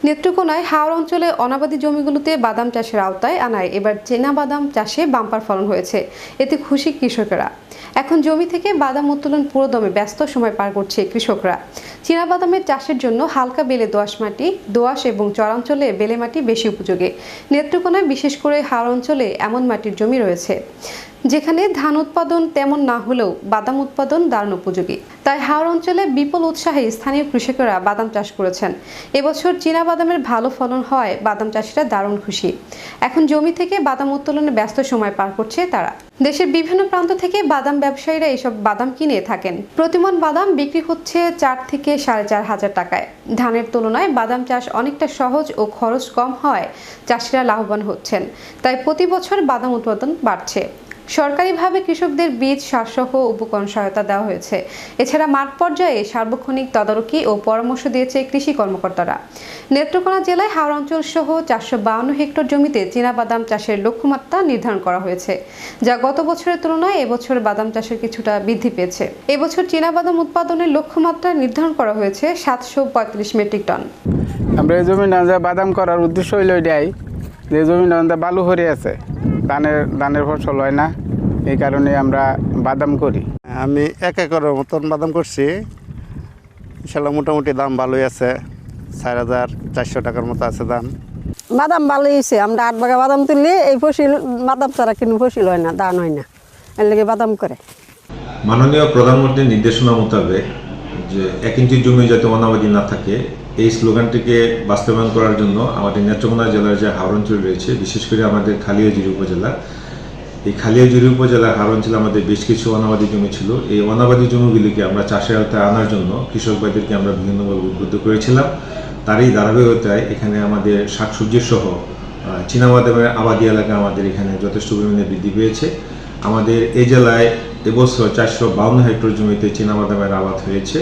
নেত্রকোনায় হাওর অঞ্চলে অনাবাদি জমিগুলোতে বাদাম চাষের আওতায় আনায় এবার চীনা বাদাম চাষে বাম্পার ফলন হয়েছে। এতে খুশি কৃষকেরা। এখন জমি থেকে বাদাম উত্তোলন পুরোদমে ব্যস্ত সময় পার করছে কৃষকরা। চীনা বাদামের চাষের জন্য হালকা বেলে দোআঁশ মাটি, দোআঁশ এবং চরাঞ্চলে বেলে মাটি বেশি উপযোগী। নেত্রকোনায় বিশেষ করে হাওর অঞ্চলে এমন মাটির জমি রয়েছে যেখানে ধান উৎপাদন তেমন না হলেও বাদাম উৎপাদন দারুণ উপযোগী। তাই হাওর অঞ্চলে বিপুল উৎসাহে স্থানীয় কৃষকেরা বাদাম চাষ করেছেন। এবছর চীনা বাদামের ভালো ফলন হওয়ায় বাদাম চাষিরা দারুণ খুশি। এখন জমি থেকে বাদাম উত্তোলনে ব্যস্ত সময় পার করছে তারা। দেশের বিভিন্ন প্রান্ত থেকে বাদাম ব্যবসায়ীরা এসব বাদাম কিনে থাকেন। প্রতিমন বাদাম বিক্রি হচ্ছে 4 থেকে 4.5 হাজার টাকায়। ধানের তুলনায় বাদাম চাষ অনেকটা সহজ ও খরচ কম হওয়ায় চাষিরা লাভবান হচ্ছেন। তাই প্রতি বছর বাদাম উৎপাদন বাড়ছে। সরকারিভাবে কৃষকদের বীজ, সারসহ উপকরণ সহায়তা দেওয়া হয়েছে। এছাড়া মাঠ পর্যায়ে সার্বক্ষণিক তদারকি ও পরামর্শ দিয়েছে কৃষি কর্মকর্তারা। নেত্রকোনা জেলায় হাওর অঞ্চল সহ 452 হেক্টর জমিতে চীনাবাদাম চাষের লক্ষ্যমাত্রা নির্ধারণ করা হয়েছে, যা গত বছরের তুলনায় এবছর বাদাম চাষের কিছুটা বৃদ্ধি পেয়েছে। এবছর চীনাবাদাম উৎপাদনের লক্ষ্যমাত্রা নির্ধারণ করা হয়েছে 735 মেট্রিক টন। আমরা এই জমি বাদাম করার উদ্দেশ্য হইল এটাই যে জমিটা বালু হয়ে আছে, ধানের ফসল হয় না, এই কারণে আমরা বাদাম করি। আমি 1 একরের মতন বাদাম করছি। ইনশাল্লাহ মোটামুটি দাম ভালোই আছে, 4,400 টাকার মতো আছে দাম। বাদাম ভালোই হয়েছে। আমরা 8 বাগা বাদাম তুললে এই ফসল বাদাম ছাড়া কিন্তু ফসল হয় না, ধান হয় না, এর লেগে বাদাম করে। মাননীয় প্রধানমন্ত্রীর নির্দেশনা মোতাবেক যে 1 ইঞ্চি জমি যাতে অনাবাদি না থাকে, এই স্লোগানটিকে বাস্তবায়ন করার জন্য আমাদের নেত্রকোনা জেলার যে হাওর অঞ্চল রয়েছে, বিশেষ করে আমাদের খালিয়াজুড়ি উপজেলা, এই খালিয়াজুড়ি উপজেলার হাওর অঞ্চলে আমাদের বেশ কিছু অনাবাদি জমি ছিল। এই অনাবাদি জমিগুলিকে আমরা চাষের আওতায় আনার জন্য কৃষক ভাইদেরকে আমরা বিভিন্নভাবে উদ্বুদ্ধ করেছিলাম। তারই ধারাবাহিকতায় এখানে আমাদের শাকসবজি সহ চীনাবাদামের আবাদি এলাকা আমাদের এখানে যথেষ্ট পরিমাণে বৃদ্ধি পেয়েছে। আমাদের এই জেলায় এবছর 452 হেক্টর জমিতে চীনাবাদামের আবাদ হয়েছে।